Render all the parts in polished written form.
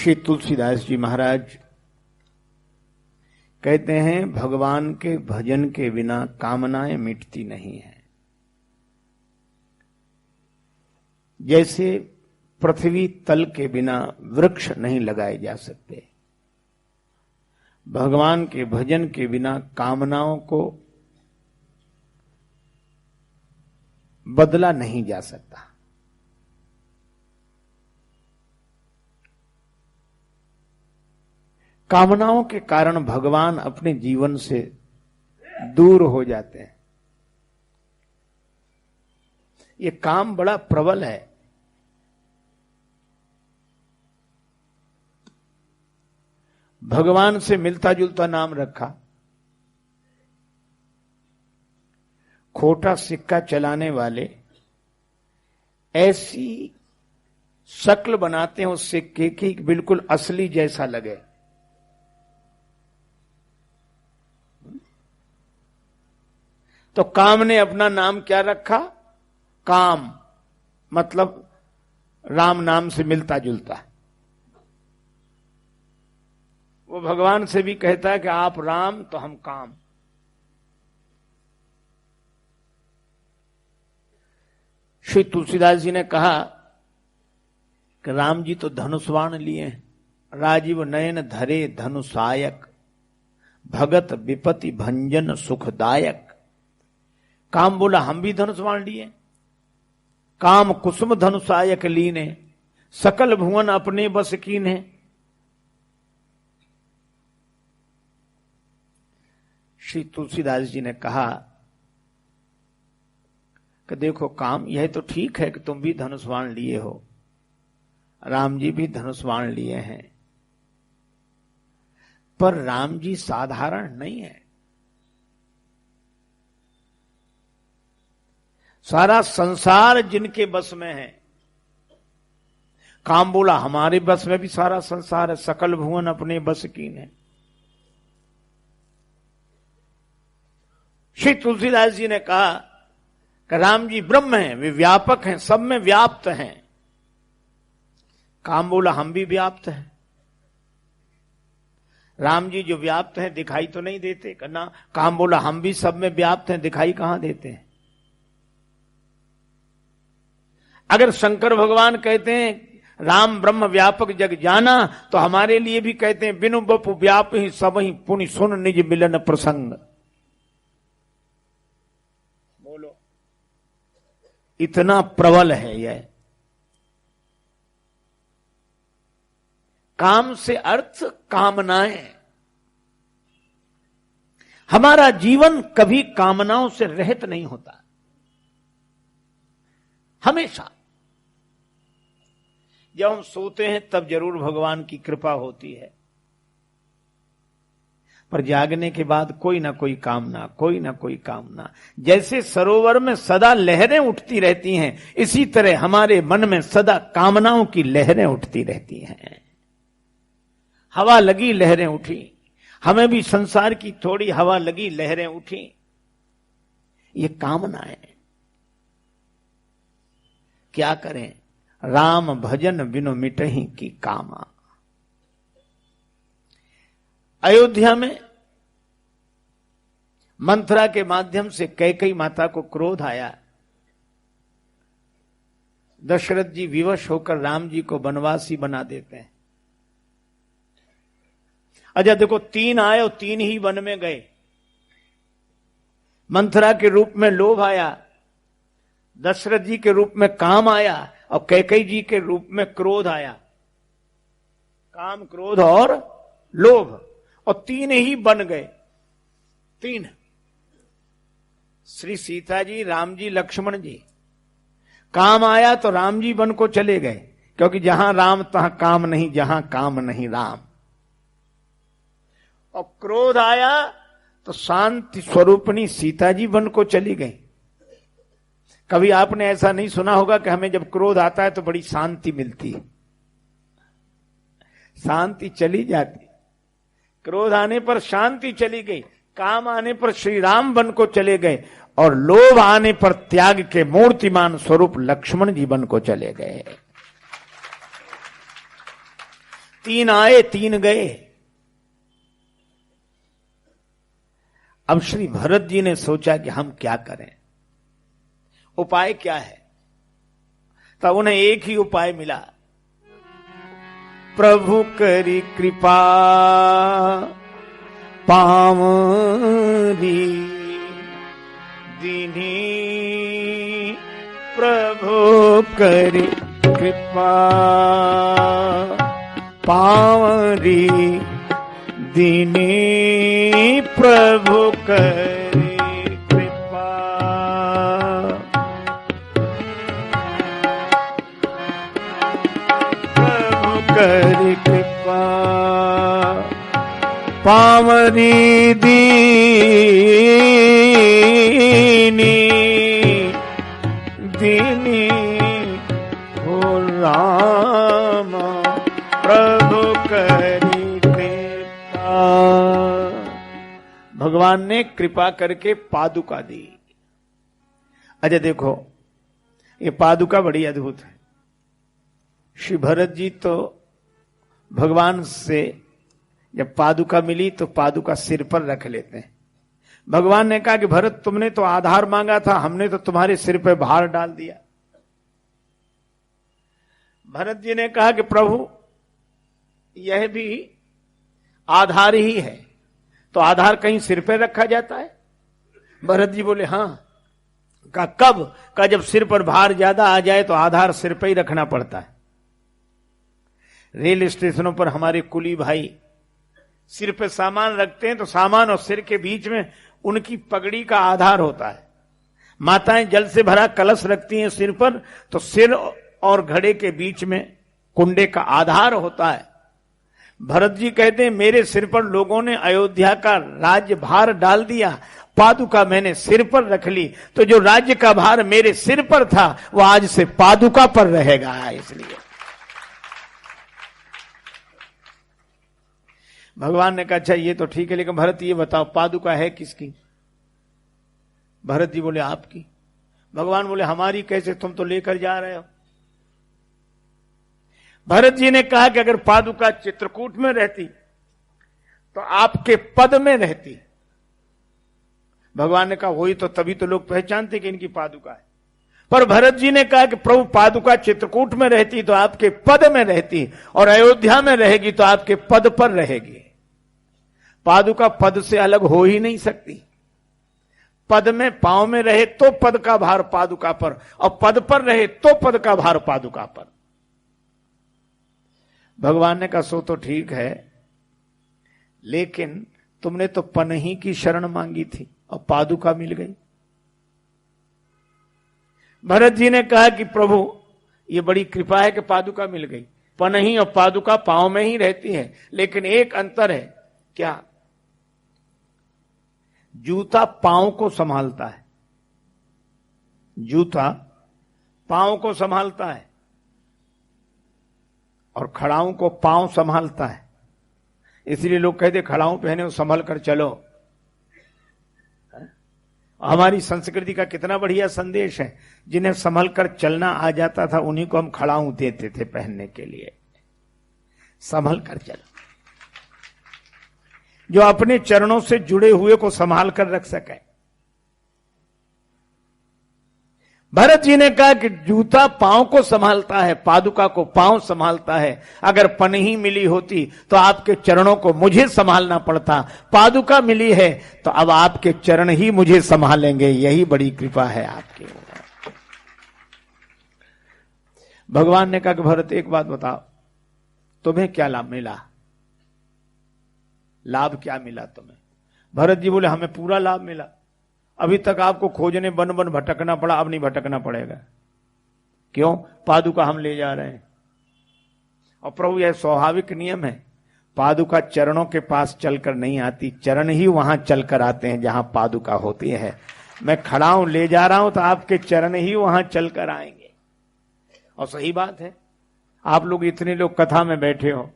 श्री तुलसीदास जी महाराज कहते हैं, भगवान के भजन के बिना कामनाएं मिटती नहीं है। जैसे पृथ्वी तल के बिना वृक्ष नहीं लगाए जा सकते, भगवान के भजन के बिना कामनाओं को बदला नहीं जा सकता। कामनाओं के कारण भगवान अपने जीवन से दूर हो जाते हैं। ये काम बड़ा प्रबल है। भगवान से मिलता जुलता नाम रखा, खोटा सिक्का चलाने वाले ऐसी शक्ल बनाते हैं उस सिक्के की बिल्कुल असली जैसा लगे। तो काम ने अपना नाम क्या रखा? काम, मतलब राम नाम से मिलता जुलता। वो भगवान से भी कहता है कि आप राम तो हम काम। श्री तुलसीदास जी ने कहा कि राम जी तो धनुष्वाण लिए, राजीव नयन धरे धनुषायक, भगत विपति भंजन सुखदायक। काम बोला हम भी धनुष्वाण लिए, काम कुसुम धनुषायक लीने, सकल भुवन अपने बस कीने। श्री तुलसीदास जी ने कहा कि देखो काम, यह तो ठीक है कि तुम भी धनुष्वाण लिए हो, राम जी भी धनुष्वाण लिए हैं, पर राम जी साधारण नहीं है। सारा संसार जिनके बस में है। काम बोला हमारे बस में भी सारा संसार है, सकल भुवन अपने बस कीन है। श्री तुलसीदास जी ने कहा कि राम जी ब्रह्म हैं, वे व्यापक हैं, सब में व्याप्त हैं। काम बोला हम भी व्याप्त हैं। राम जी जो व्याप्त हैं दिखाई तो नहीं देते करना। काम बोला हम भी सब में व्याप्त हैं, दिखाई कहां देते हैं। अगर शंकर भगवान कहते हैं राम ब्रह्म व्यापक जग जाना, तो हमारे लिए भी कहते हैं बिनु बपु व्याप ही सब ही पुनि सुन निज मिलन प्रसंग। बोलो, इतना प्रबल है यह। काम से अर्थ कामनाएं। हमारा जीवन कभी कामनाओं से रहित नहीं होता। हमेशा जब हम सोते हैं तब जरूर भगवान की कृपा होती है, पर जागने के बाद कोई ना कोई कामना, कोई ना कोई कामना। जैसे सरोवर में सदा लहरें उठती रहती हैं, इसी तरह हमारे मन में सदा कामनाओं की लहरें उठती रहती हैं। हवा लगी लहरें उठी, हमें भी संसार की थोड़ी हवा लगी लहरें उठी। ये कामनाएं। क्या करें? राम भजन बिनु मिटहि की कामा। अयोध्या में मंथरा के माध्यम से कैकेयी माता को क्रोध आया। दशरथ जी विवश होकर राम जी को वनवासी बना देते हैं। अच्छा देखो, 3 आए और 3 ही वन में गए। मंथरा के रूप में लोभ आया, दशरथ जी के रूप में काम आया, और कैकेयी जी के रूप में क्रोध आया। काम, क्रोध और लोभ, और 3 ही बन गए। 3, श्री सीता जी, राम जी, लक्ष्मण जी। काम आया तो राम जी वन को चले गए, क्योंकि जहां राम तहां काम नहीं, जहां काम नहीं राम। और क्रोध आया तो शांति स्वरूपनी सीता जी वन को चली गई। कभी आपने ऐसा नहीं सुना होगा कि हमें जब क्रोध आता है तो बड़ी शांति मिलती है। शांति चली जाती। क्रोध आने पर शांति चली गई, काम आने पर श्री राम वन को चले गए, और लोभ आने पर त्याग के मूर्तिमान स्वरूप लक्ष्मण जी वन को चले गए। तीन आए तीन गए। अब श्री भरत जी ने सोचा कि हम क्या करें, उपाय क्या है। तब उन्हें एक ही उपाय मिला, प्रभु करी कृपा पावरी दीनी, प्रभु करी कृपा पावरी दीनी, प्रभु करी कृपा। प्रभु करी कृपा पावरी दीनी, दीनी हो राम, प्रभु करी कृपा। भगवान ने कृपा करके पादुका दी। अच्छा देखो, ये पादुका बड़ी अद्भुत है। श्री भरत जी तो भगवान से जब पादुका मिली तो पादुका सिर पर रख लेते हैं। भगवान ने कहा कि भरत तुमने तो आधार मांगा था, हमने तो तुम्हारे सिर पर भार डाल दिया। भरत जी ने कहा कि प्रभु यह भी आधार ही है, तो आधार कहीं सिर पर रखा जाता है? भरत जी बोले हाँ। कहा कब? कहा जब सिर पर भार ज्यादा आ जाए तो आधार सिर पर ही रखना पड़ता है। रेल स्टेशनों पर हमारे कुली भाई सिर पे सामान रखते हैं तो सामान और सिर के बीच में उनकी पगड़ी का आधार होता है। माताएं जल से भरा कलश रखती हैं सिर पर, तो सिर और घड़े के बीच में कुंडे का आधार होता है। भरत जी कहते हैं मेरे सिर पर लोगों ने अयोध्या का राज्य भार डाल दिया, पादुका मैंने सिर पर रख ली, तो जो राज्य का भार मेरे सिर पर था वो आज से पादुका पर रहेगा। इसलिए भगवान ने कहा अच्छा ये तो ठीक है, लेकिन भरत ये बताओ पादुका है किसकी? भरत जी बोले आपकी। भगवान बोले हमारी कैसे, तुम तो लेकर जा रहे हो। भरत जी ने कहा कि अगर पादुका चित्रकूट में रहती तो आपके पद में रहती। भगवान ने कहा वही तो, तभी तो लोग पहचानते कि इनकी पादुका है। पर भरत जी ने कहा कि प्रभु पादुका चित्रकूट में रहती तो आपके पद में रहती, और अयोध्या में रहेगी तो आपके पद पर रहेगी। पादुका पद से अलग हो ही नहीं सकती। पद में पांव में रहे तो पद का भार पादुका पर, और पद पर रहे तो पद का भार पादुका पर। भगवान ने कहा सो तो ठीक है, लेकिन तुमने तो पनही की शरण मांगी थी और पादुका मिल गई। भरत जी ने कहा कि प्रभु ये बड़ी कृपा है कि पादुका मिल गई। पनही और पादुका पांव में ही रहती है, लेकिन एक अंतर है। क्या? जूता पांव को संभालता है, जूता पांव को संभालता है और खड़ाऊ को पांव संभालता है। इसलिए लोग कहते खड़ाऊ पहने हो संभल कर चलो। हमारी संस्कृति का कितना बढ़िया संदेश है। जिन्हें संभल कर चलना आ जाता था उन्हीं को हम खड़ाऊ देते थे पहनने के लिए। संभल कर चलो, जो अपने चरणों से जुड़े हुए को संभाल कर रख सके। भरत जी ने कहा कि जूता पांव को संभालता है, पादुका को पांव संभालता है। अगर पनही मिली होती तो आपके चरणों को मुझे संभालना पड़ता, पादुका मिली है तो अब आपके चरण ही मुझे संभालेंगे। यही बड़ी कृपा है आपकी। भगवान ने कहा कि भरत एक बात बताओ, तुम्हें क्या लाभ मिला? लाभ क्या मिला तुम्हें? भरत जी बोले हमें पूरा लाभ मिला। अभी तक आपको खोजने बन बन भटकना पड़ा, अब नहीं भटकना पड़ेगा। क्यों? पादुका हम ले जा रहे हैं। और प्रभु यह स्वाभाविक नियम है, पादुका चरणों के पास चलकर नहीं आती, चरण ही वहां चलकर आते हैं जहां पादुका होती है। मैं खड़ा हूं, ले जा रहा हूं, तो आपके चरण ही वहां चलकर आएंगे। और सही बात है, आप लोग इतने लोग कथा में बैठे हो,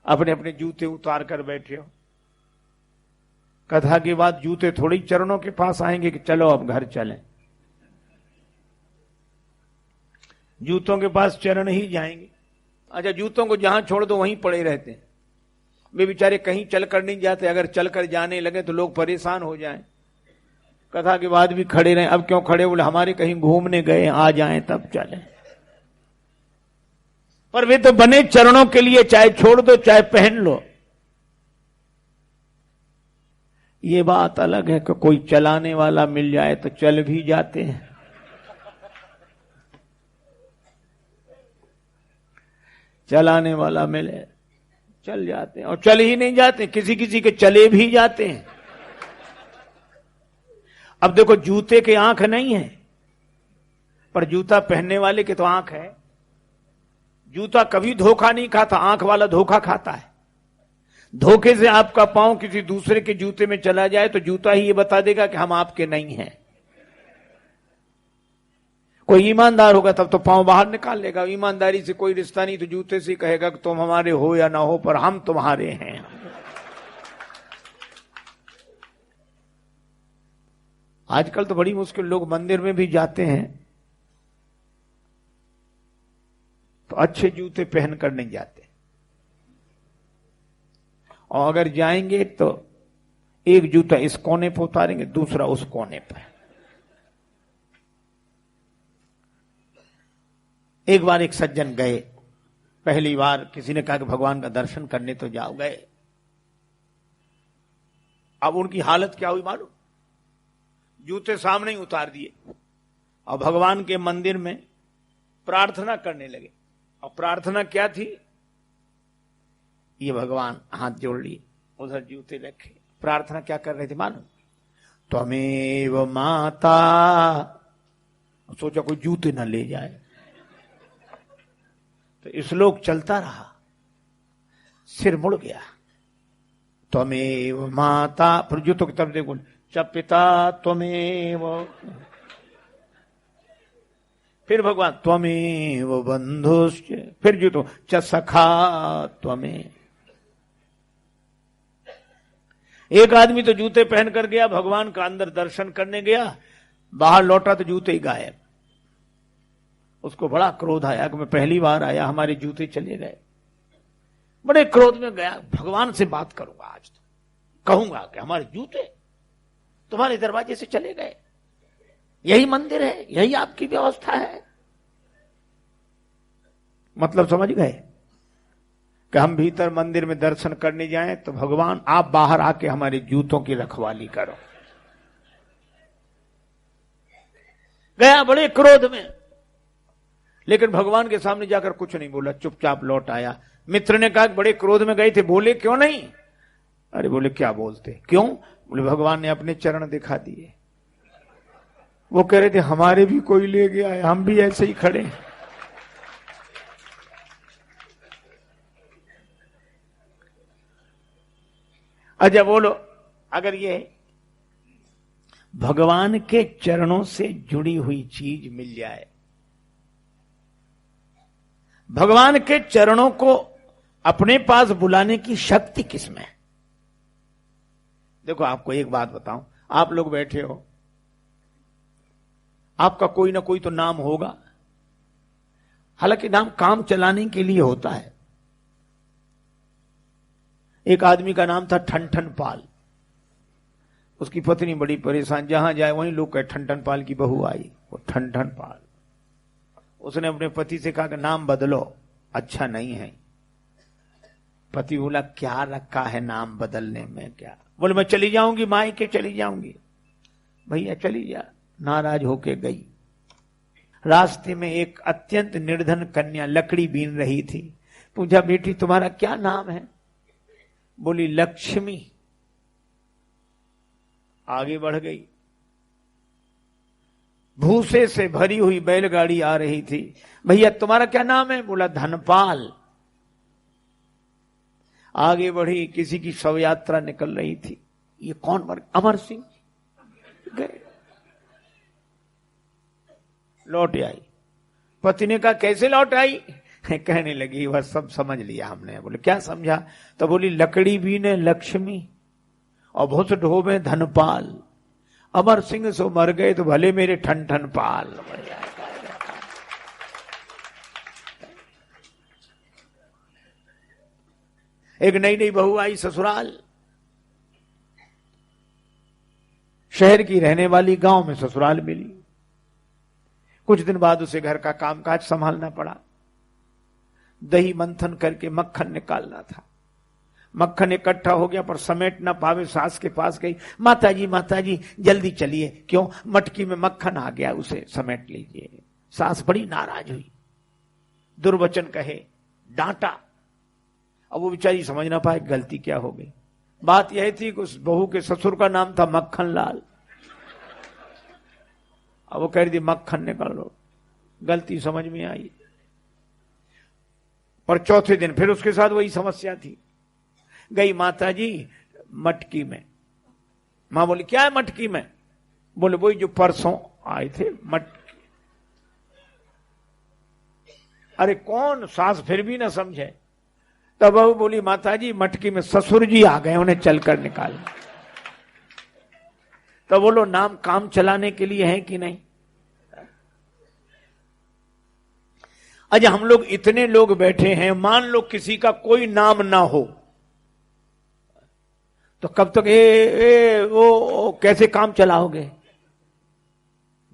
अपने अपने जूते उतार कर बैठे हो, कथा के बाद जूते थोड़ी चरणों के पास आएंगे कि चलो अब घर चलें। जूतों के पास चरण ही जाएंगे। अच्छा, जूतों को जहां छोड़ दो वहीं पड़े रहते हैं। वे बेचारे कहीं चलकर नहीं जाते, अगर चलकर जाने लगे तो लोग परेशान हो जाएं। कथा के बाद भी खड़े रहे, अब क्यों खड़े? बोले हमारे कहीं घूमने गए, आ जाएं तब चले। पर वे तो बने चरणों के लिए, चाहे छोड़ दो चाहे पहन लो। ये बात अलग है कि कोई चलाने वाला मिल जाए तो चल भी जाते हैं। चलाने वाला मिले चल जाते हैं, और चल ही नहीं जाते, किसी किसी के चले भी जाते हैं। अब देखो, जूते के आंख नहीं है, पर जूता पहनने वाले के तो आंख है। जूता कभी धोखा नहीं खाता, आंख वाला धोखा खाता है। धोखे से आपका पांव किसी दूसरे के जूते में चला जाए तो जूता ही ये बता देगा कि हम आपके नहीं हैं। कोई ईमानदार होगा तब तो पांव बाहर निकाल लेगा। ईमानदारी से कोई रिश्ता नहीं तो जूते से कहेगा कि तुम हमारे हो या ना हो, पर हम तुम्हारे हैं। आजकल तो बड़ी मुश्किल, लोग मंदिर में भी जाते हैं तो अच्छे जूते पहनकर नहीं जाते, और अगर जाएंगे तो एक जूता इस कोने पर उतारेंगे, दूसरा उस कोने पर। एक बार एक सज्जन गए, पहली बार किसी ने कहा कि भगवान का दर्शन करने तो जाओ, गए। अब उनकी हालत क्या हुई मालूम? जूते सामने ही उतार दिए और भगवान के मंदिर में प्रार्थना करने लगे। और प्रार्थना क्या थी? ये भगवान हाथ जोड़ लिए, उधर जूते रखे। प्रार्थना क्या कर रहे थे मालूम? त्वमेव माता। सोचा कोई जूते न ले जाए, तो श्लोक चलता रहा, सिर मुड़ गया। त्वमेव माता, फिर जूतों की तरफ देखो, च पिता त्वमेव, फिर भगवान त्वमेव बंधुश्च, फिर जूतों च सखा त्वमेव। एक आदमी तो जूते पहन कर गया, भगवान का अंदर दर्शन करने गया, बाहर लौटा तो जूते ही गायब। उसको बड़ा क्रोध आया कि मैं पहली बार आया, हमारे जूते चले गए। बड़े क्रोध में गया, भगवान से बात करूंगा आज, तो कहूंगा कि हमारे जूते तुम्हारे दरवाजे से चले गए, यही मंदिर है, यही आपकी व्यवस्था है। मतलब समझ गए कि हम भीतर मंदिर में दर्शन करने जाएं तो भगवान आप बाहर आके हमारे जूतों की रखवाली करो। गया बड़े क्रोध में, लेकिन भगवान के सामने जाकर कुछ नहीं बोला, चुपचाप लौट आया। मित्र ने कहा बड़े क्रोध में गए थे, बोले क्यों नहीं? अरे बोले क्या बोलते, क्यों? बोले भगवान ने अपने चरण दिखा दिए। वो कह रहे थे हमारे भी कोई ले गया है, हम भी ऐसे ही खड़े हैं। अच्छा बोलो, अगर ये भगवान के चरणों से जुड़ी हुई चीज मिल जाए, भगवान के चरणों को अपने पास बुलाने की शक्ति किसमें? देखो आपको एक बात बताऊं, आप लोग बैठे हो, आपका कोई ना कोई तो नाम होगा, हालांकि नाम काम चलाने के लिए होता है। एक आदमी का नाम था ठनठन पाल, उसकी पत्नी बड़ी परेशान, जहां जाए वहीं लोग कहे ठनठन पाल की बहू आई, वो ठनठन पाल। उसने अपने पति से कहा कि नाम बदलो, अच्छा नहीं है। पति बोला क्या रखा है नाम बदलने में क्या? बोले मैं चली जाऊंगी, माई के चली जाऊंगी। भैया चली जा। नाराज होके गई। रास्ते में एक अत्यंत निर्धन कन्या लकड़ी बीन रही थी, पूछा बेटी तुम्हारा क्या नाम है? बोली लक्ष्मी। आगे बढ़ गई, भूसे से भरी हुई बैलगाड़ी आ रही थी। भैया तुम्हारा क्या नाम है? बोला धनपाल। आगे बढ़ी, किसी की शव यात्रा निकल रही थी। ये कौन मर? अमर सिंह। गए, लौट आई। पति ने कहा कैसे लौट आई? कहने लगी वह सब समझ लिया हमने। बोले क्या समझा? तो बोली लकड़ी बीने लक्ष्मी और भुस ढोबे धनपाल, अमर सिंह सो मर गए तो भले मेरे ठन ठन पाल। एक नई नई बहू आई ससुराल, शहर की रहने वाली, गांव में ससुराल मिली। कुछ दिन बाद उसे घर का कामकाज संभालना पड़ा। दही मंथन करके मक्खन निकालना था। मक्खन इकट्ठा हो गया पर समेट ना पावे, सास के पास गई, माता जी जल्दी चलिए। क्यों? मटकी में मक्खन आ गया, उसे समेट लीजिए। सास बड़ी नाराज हुई, दुर्वचन कहे, डांटा। अब वो बेचारी समझ ना पाए गलती क्या हो गई। बात यह थी कि उस बहू के ससुर का नाम था मक्खन लाल। अब वो कह रही थी मक्खन निकाल लो, गलती समझ में आई। पर चौथे दिन फिर उसके साथ वही समस्या थी। गई माता जी मटकी में। मां बोली क्या है मटकी में? बोले वही जो परसों आए थे मटकी। अरे कौन? सास फिर भी ना समझे। तब बहू बोली माता जी मटकी में ससुर जी आ गए, उन्हें चलकर निकाल। तो बोलो नाम काम चलाने के लिए है कि नहीं? आज हम लोग इतने लोग बैठे हैं, मान लो किसी का कोई नाम ना हो तो कब तक वो कैसे काम चलाओगे?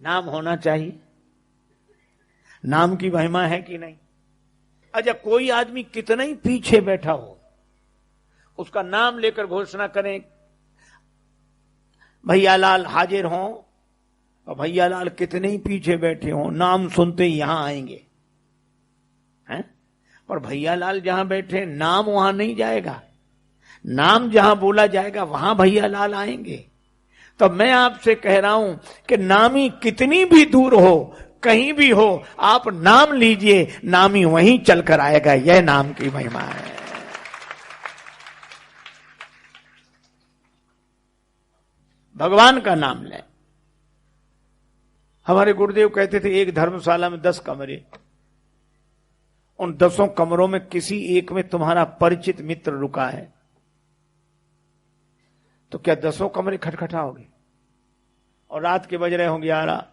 नाम होना चाहिए। नाम की महिमा है कि नहीं? अच्छा कोई आदमी कितना ही पीछे बैठा हो, उसका नाम लेकर घोषणा करें भैयालाल हाजिर हों, और भैयालाल कितने ही पीछे बैठे हों, नाम सुनते ही यहां आएंगे हैं? पर भैयालाल जहां बैठे नाम वहां नहीं जाएगा, नाम जहां बोला जाएगा वहां भैयालाल आएंगे। तो मैं आपसे कह रहा हूं कि नामी कितनी भी दूर हो, कहीं भी हो, आप नाम लीजिए, नामी वहीं चलकर आएगा। यह नाम की महिमा है। भगवान का नाम लें। हमारे गुरुदेव कहते थे एक धर्मशाला में 10 कमरे, उन 10 कमरों में किसी एक में तुम्हारा परिचित मित्र रुका है तो क्या 10 कमरे खटखटाओगे? और रात के बज रहे होंगे 11,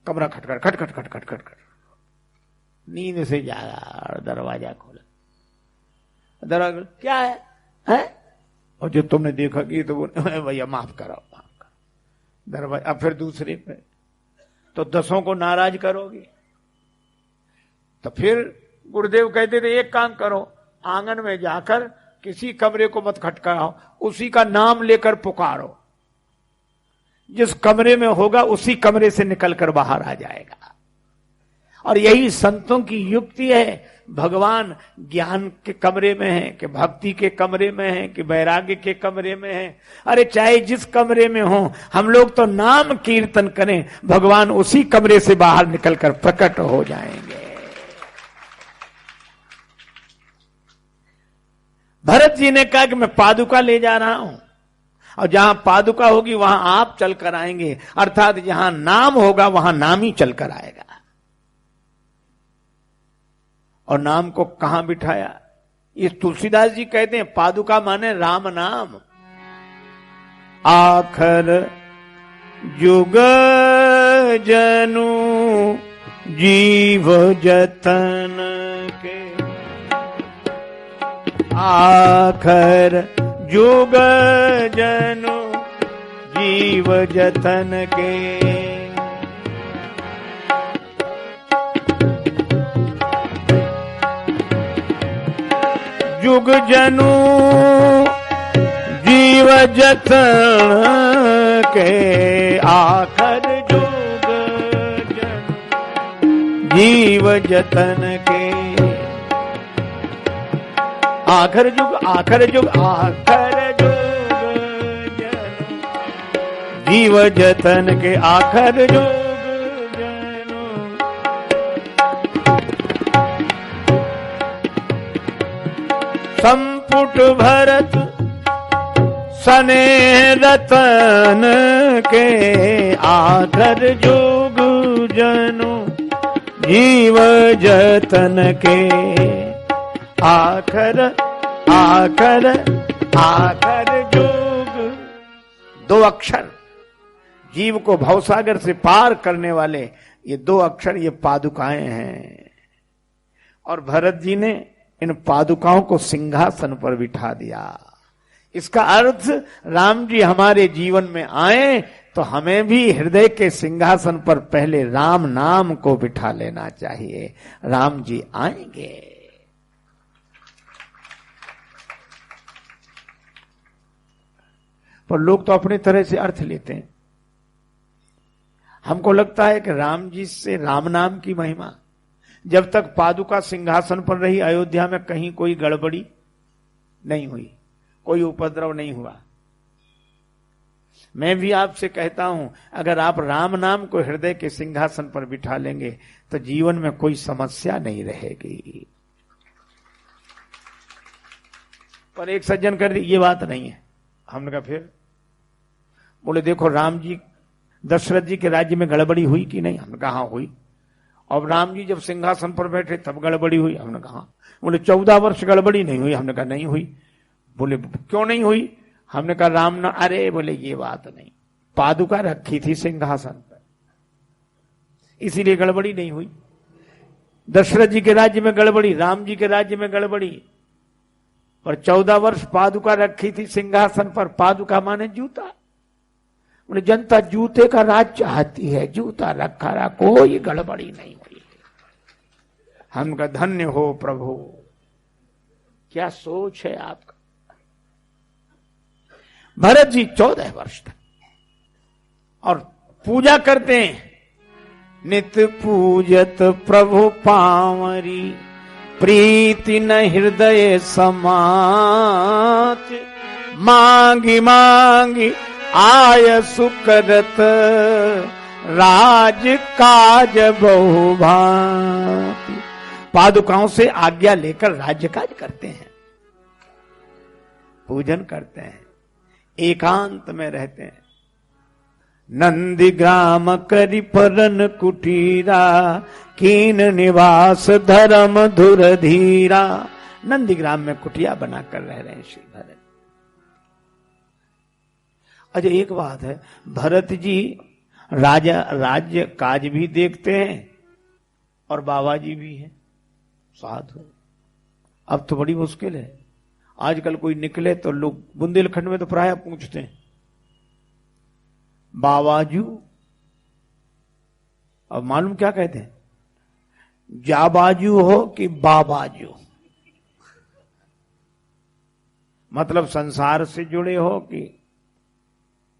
कमरा खटखट खटखट खटखट खटखट, नींद से जागा और दरवाजा खोला। दरवाजा क्या है? और जो तुमने देखा कि तो भैया माफ करो। दरवाजा अब फिर दूसरे पे, तो 10 को नाराज करोगे। तो फिर गुरुदेव कहते थे एक काम करो, आंगन में जाकर किसी कमरे को मत खटकाओ, उसी का नाम लेकर पुकारो। जिस कमरे में होगा उसी कमरे से निकलकर बाहर आ जाएगा। और यही संतों की युक्ति है। भगवान ज्ञान के कमरे में है कि भक्ति के कमरे में है कि वैराग्य के कमरे में है। अरे चाहे जिस कमरे में हो, हम लोग तो नाम कीर्तन करें, भगवान उसी कमरे से बाहर निकलकर प्रकट हो जाएंगे। भरत जी ने कहा कि मैं पादुका ले जा रहा हूं, और जहां पादुका होगी वहां आप चलकर आएंगे। अर्थात जहां नाम होगा वहां नाम ही चलकर आएगा। और नाम को कहां बिठाया? ये तुलसीदास जी कहते हैं पादुका माने राम नाम। आखर जुग जनु जीव जतन के, आखर जुग जनु जीव जतन के, जुग जनु जीव जतन के, आखर जुग जनु जीव जतन के। आखर जुग आखर जुग आखर जुग जनु जीव जतन के, आखर जुग जनु। संपुट भरत स्नेह रतन के, आखर जुग जनु जीव जतन के, आखर आखर आखर जुग। 2 अक्षर जीव को भवसागर से पार करने वाले, ये 2 अक्षर, ये पादुकाएं हैं। और भरत जी ने इन पादुकाओं को सिंहासन पर बिठा दिया। इसका अर्थ राम जी हमारे जीवन में आए तो हमें भी हृदय के सिंहासन पर पहले राम नाम को बिठा लेना चाहिए। राम जी आएंगे। पर लोग तो अपनी तरह से अर्थ लेते हैं। हमको लगता है कि राम जी से राम नाम की महिमा, जब तक पादुका सिंहासन पर रही अयोध्या में कहीं कोई गड़बड़ी नहीं हुई, कोई उपद्रव नहीं हुआ। मैं भी आपसे कहता हूं, अगर आप राम नाम को हृदय के सिंहासन पर बिठा लेंगे तो जीवन में कोई समस्या नहीं रहेगी। पर एक सज्जन कर दी, ये बात नहीं है। हमने कहा फिर? बोले देखो राम जी, दशरथ जी के राज्य में गड़बड़ी हुई कि नहीं? हमने कहा हाँ हुई। और राम जी जब सिंहासन पर बैठे तब गड़बड़ी हुई? हमने कहा। बोले 14 वर्ष गड़बड़ी नहीं हुई? हमने कहा नहीं हुई। बोले क्यों नहीं हुई? हमने कहा राम ना, अरे बोले ये बात नहीं, पादुका रखी थी सिंहासन पर, इसीलिए गड़बड़ी नहीं हुई। दशरथ जी के राज्य में गड़बड़ी, राम जी के राज्य में गड़बड़ी, पर 14 वर्ष पादुका रखी थी सिंहासन पर। पादुका माने जूता। बोले जनता जूते का राज चाहती है, जूता रखा रहा, कोई गड़बड़ी नहीं हुई। हम का धन्य हो प्रभु, क्या सोच है आपका। भरत जी 14 वर्ष तक और पूजा करते हैं, नित पूजत प्रभु पावरी, प्रीति न हृदय समाच, मांगी मांगी आय सुकरत, राज काज बहुभांति। पादुकाओं से आज्ञा लेकर राज्य काज करते हैं, पूजन करते हैं, एकांत में रहते हैं। नंदी ग्राम करि परन कुटीरा, कीन निवास धर्म धुर धीरा। नंदी ग्राम में कुटिया बनाकर रह रहे हैं श्री भरत। अच्छा एक बात है, भरत जी राज्य काज भी देखते हैं और बाबा जी भी हैं साधु। अब तो बड़ी मुश्किल है, आजकल कोई निकले तो लोग बुंदेलखंड में तो प्राय पूछते हैं बाबाजू। अब मालूम क्या कहते हैं, जाबाजू हो कि बाबाजू, मतलब संसार से जुड़े हो कि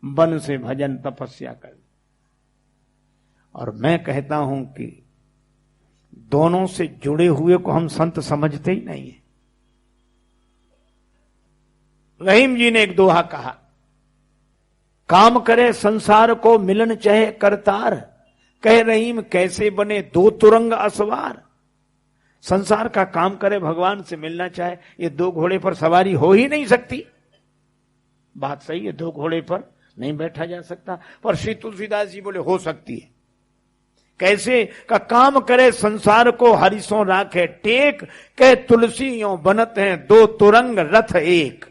वन से भजन तपस्या कर। और मैं कहता हूं कि दोनों से जुड़े हुए को हम संत समझते ही नहीं है। रहीम जी ने एक दोहा कहा, काम करे संसार को मिलन चाहे करतार, कह रहीम कैसे बने दो तुरंग असवार। संसार का काम करे, भगवान से मिलना चाहे, ये दो घोड़े पर सवारी हो ही नहीं सकती। बात सही है, दो घोड़े पर नहीं बैठा जा सकता। पर श्री तुलसीदास जी बोले हो सकती है। कैसे का काम करे संसार को हरिसों राखे टेक, कह तुलसी यों बनत हैं दो तुरंग रथ एक।